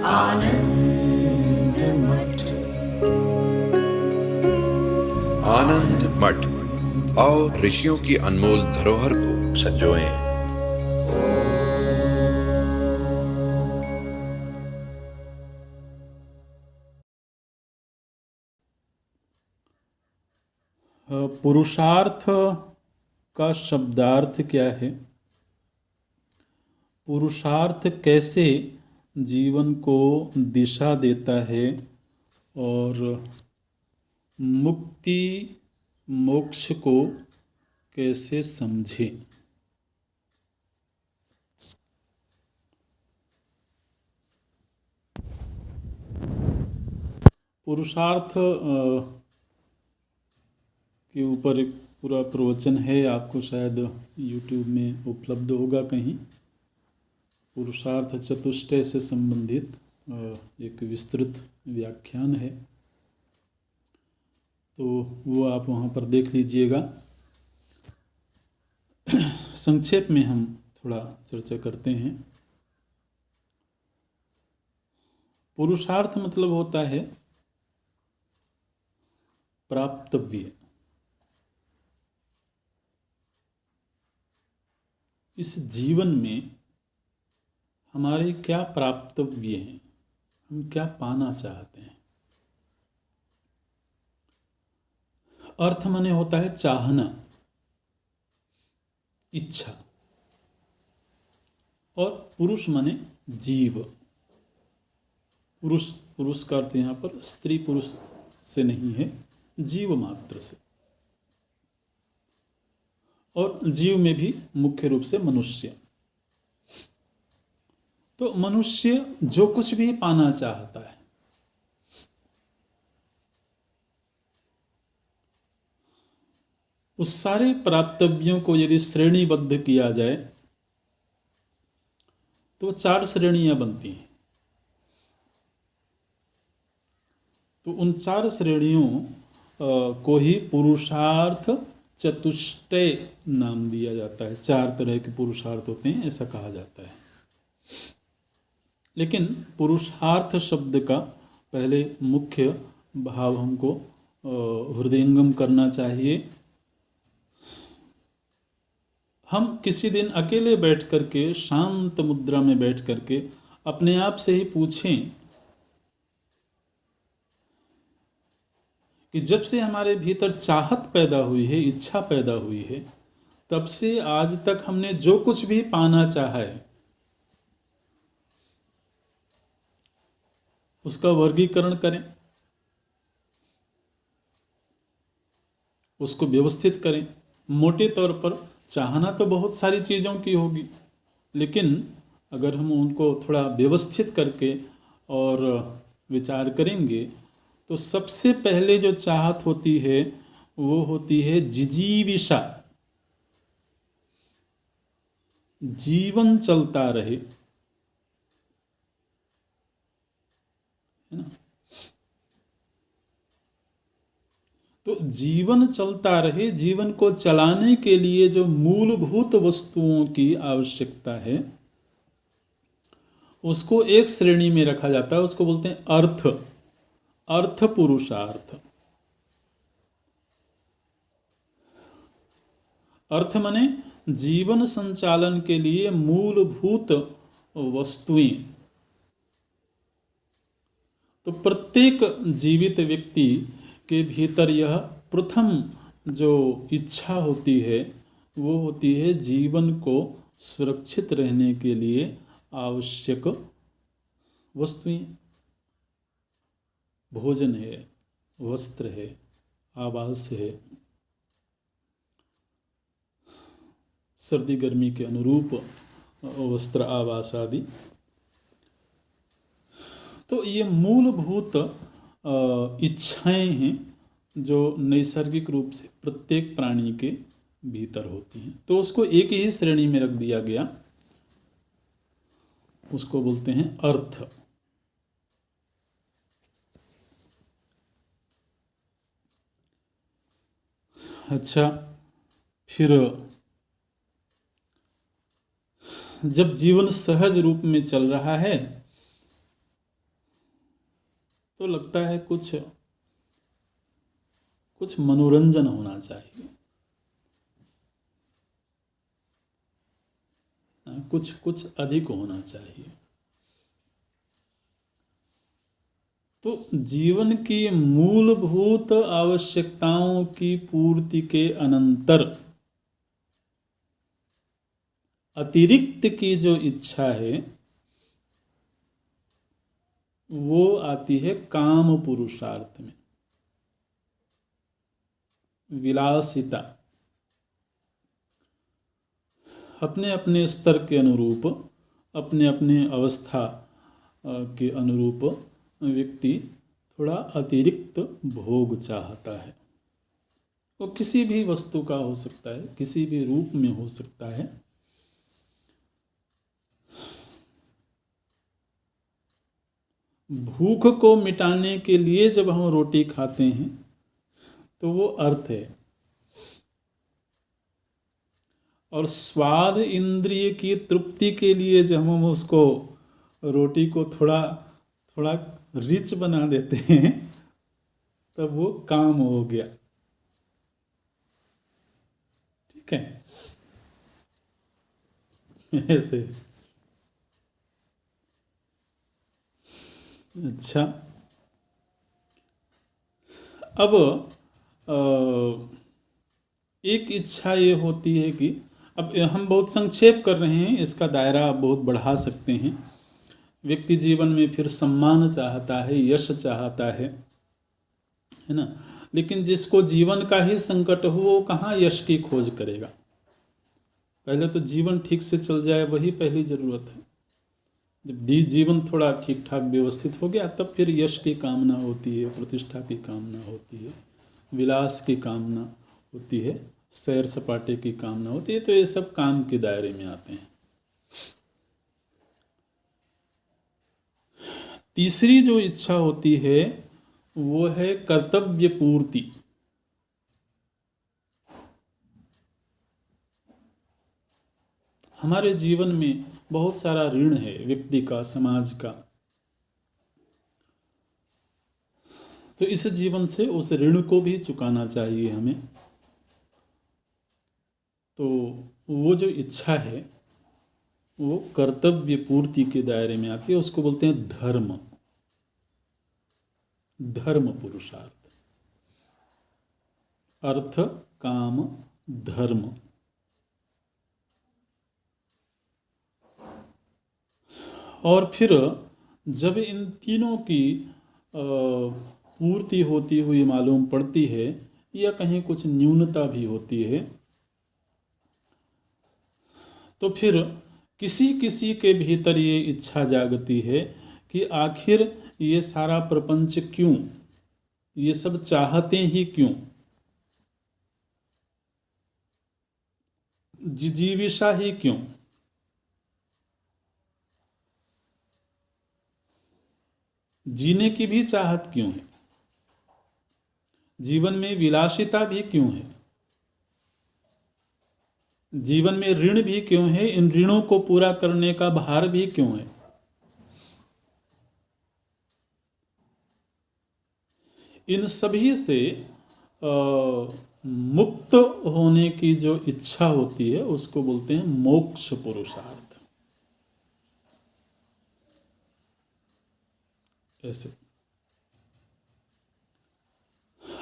आनंद मठ। आनंद मठ और ऋषियों की अनमोल धरोहर को संजोएं। पुरुषार्थ का शब्दार्थ क्या है? पुरुषार्थ कैसे जीवन को दिशा देता है और मुक्ति मोक्ष को कैसे समझे? पुरुषार्थ के ऊपर एक पूरा प्रवचन है, आपको शायद YouTube में उपलब्ध होगा कहीं। पुरुषार्थ चतुष्टय से संबंधित एक विस्तृत व्याख्यान है, तो वो आप वहाँ पर देख लीजिएगा। संक्षेप में हम थोड़ा चर्चा करते हैं। पुरुषार्थ मतलब होता है प्राप्तव्य। इस जीवन में हमारे क्या प्राप्तव्य हैं, हम क्या पाना चाहते हैं। अर्थ माने होता है चाहना, इच्छा, और पुरुष माने जीव। पुरुष का अर्थ यहाँ पर स्त्री पुरुष से नहीं है, जीव मात्र से। और जीव में भी मुख्य रूप से मनुष्य। तो मनुष्य जो कुछ भी पाना चाहता है, उस सारे प्राप्तव्यों को यदि श्रेणीबद्ध किया जाए तो 4 श्रेणियां बनती हैं। तो उन 4 श्रेणियों को ही पुरुषार्थ चतुष्टय नाम दिया जाता है। 4 तरह के पुरुषार्थ होते हैं, ऐसा कहा जाता है। लेकिन पुरुषार्थ शब्द का पहले मुख्य भाव हमको हृदयंगम करना चाहिए। हम किसी दिन अकेले बैठ करके, शांत मुद्रा में बैठ करके अपने आप से ही पूछें कि जब से हमारे भीतर चाहत पैदा हुई है, इच्छा पैदा हुई है, तब से आज तक हमने जो कुछ भी पाना चाहा है, उसका वर्गीकरण करें, उसको व्यवस्थित करें। मोटे तौर पर चाहना तो बहुत सारी चीज़ों की होगी, लेकिन अगर हम उनको थोड़ा व्यवस्थित करके और विचार करेंगे तो सबसे पहले जो चाहत होती है वो होती है जिजीविषा। जीवन चलता रहे, है ना। तो जीवन चलता रहे, जीवन को चलाने के लिए जो मूलभूत वस्तुओं की आवश्यकता है उसको एक श्रेणी में रखा जाता है, उसको बोलते हैं अर्थ पुरुषार्थ। अर्थ माने जीवन संचालन के लिए मूलभूत वस्तुएं। तो प्रत्येक जीवित व्यक्ति के भीतर यह प्रथम जो इच्छा होती है वो होती है जीवन को सुरक्षित रहने के लिए आवश्यक वस्तुएं। भोजन है, वस्त्र है, आवास है, सर्दी गर्मी के अनुरूप वस्त्र, आवास आदि। तो ये मूलभूत इच्छाएं हैं जो नैसर्गिक रूप से प्रत्येक प्राणी के भीतर होती हैं। तो उसको एक ही श्रेणी में रख दिया गया, उसको बोलते हैं अर्थ। अच्छा, फिर जब जीवन सहज रूप में चल रहा है तो लगता है कुछ कुछ मनोरंजन होना चाहिए, कुछ कुछ अधिक होना चाहिए। तो जीवन की मूलभूत आवश्यकताओं की पूर्ति के अनंतर अतिरिक्त की जो इच्छा है वो आती है काम पुरुषार्थ में, विलासिता। अपने अपने स्तर के अनुरूप, अपने अपने अवस्था के अनुरूप व्यक्ति थोड़ा अतिरिक्त भोग चाहता है। वो किसी भी वस्तु का हो सकता है, किसी भी रूप में हो सकता है। भूख को मिटाने के लिए जब हम रोटी खाते हैं तो वो अर्थ है, और स्वाद इंद्रिय की तृप्ति के लिए जब हम उसको रोटी को थोड़ा थोड़ा रिच बना देते हैं तब वो काम हो गया। ठीक है, ऐसे। अच्छा, अब एक इच्छा ये होती है कि अब हम बहुत संक्षेप कर रहे हैं, इसका दायरा बहुत बढ़ा सकते हैं। व्यक्ति जीवन में फिर सम्मान चाहता है, यश चाहता है ना। लेकिन जिसको जीवन का ही संकट हो वो कहाँ यश की खोज करेगा। पहले तो जीवन ठीक से चल जाए, वही पहली ज़रूरत है। जब जीवन थोड़ा ठीक ठाक व्यवस्थित हो गया तब फिर यश की कामना होती है, प्रतिष्ठा की कामना होती है, विलास की कामना होती है, सैर सपाटे की कामना होती है। तो ये सब काम के दायरे में आते हैं। तीसरी जो इच्छा होती है वो है कर्तव्य पूर्ति। हमारे जीवन में बहुत सारा ऋण है, व्यक्ति का, समाज का। तो इस जीवन से उस ऋण को भी चुकाना चाहिए हमें। तो वो जो इच्छा है वो कर्तव्य पूर्ति के दायरे में आती है। उसको बोलते हैं धर्म, धर्म पुरुषार्थ। अर्थ, काम, धर्म। और फिर जब इन तीनों की पूर्ति होती हुई मालूम पड़ती है या कहीं कुछ न्यूनता भी होती है तो फिर किसी किसी के भीतर ये इच्छा जागती है कि आखिर ये सारा प्रपंच क्यों, ये सब चाहते ही क्यों, जिजीविषा ही क्यों। जीने की भी चाहत क्यों है, जीवन में विलासिता भी क्यों है, जीवन में ऋण भी क्यों है, इन ऋणों को पूरा करने का भार भी क्यों है। इन सभी से मुक्त होने की जो इच्छा होती है उसको बोलते हैं मोक्ष पुरुषार्थ। ऐसे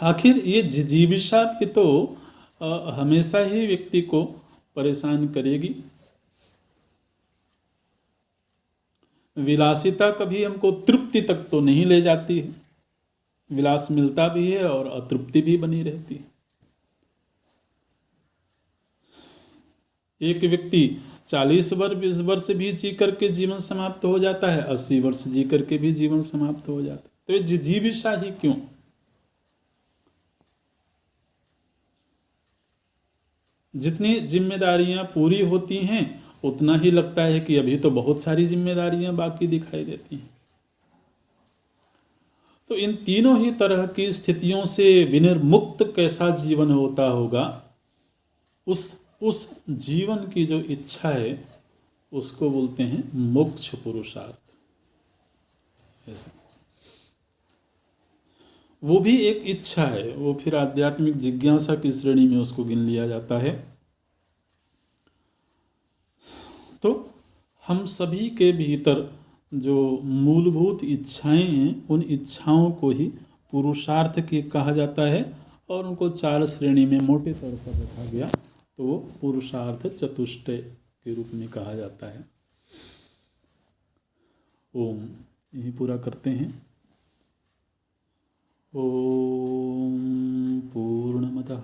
आखिर ये जिजीविषा भी तो हमेशा ही व्यक्ति को परेशान करेगी। विलासिता कभी हमको तृप्ति तक तो नहीं ले जाती है, विलास मिलता भी है और अतृप्ति भी बनी रहती है। एक व्यक्ति 40 वर्ष भी जी करके जीवन समाप्त हो जाता है, 80 वर्ष जी करके भी जीवन समाप्त हो जाता है। तो ये जिजीविषा ही क्यों। जितनी जिम्मेदारियां पूरी होती हैं उतना ही लगता है कि अभी तो बहुत सारी जिम्मेदारियां बाकी दिखाई देती हैं। तो इन तीनों ही तरह की स्थितियों से विनिर्मुक्त कैसा जीवन होता होगा, उस जीवन की जो इच्छा है उसको बोलते हैं मोक्ष पुरुषार्थ। ऐसे वो भी एक इच्छा है, वो फिर आध्यात्मिक जिज्ञासा की श्रेणी में उसको गिन लिया जाता है। तो हम सभी के भीतर जो मूलभूत इच्छाएं हैं, उन इच्छाओं को ही पुरुषार्थ की कहा जाता है और उनको 4 श्रेणी में मोटे तौर पर रखा गया, तो वो पुरुषार्थ चतुष्टय के रूप में कहा जाता है। ओम, यही पूरा करते हैं। ओम पूर्णमदः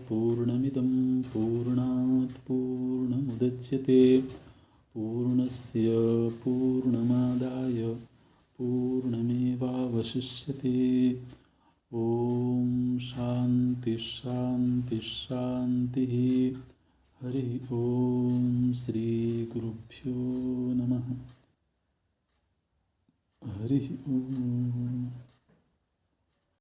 पूर्णमिदं पूर्णात् पूर्णमुदच्यते पूर्णस्य पूर्णमादाय पूर्णमेवावशिष्यते। ओम शांति शांति शांति। हरि ओम। श्री गुरुभ्यो नमः। हरि ओम।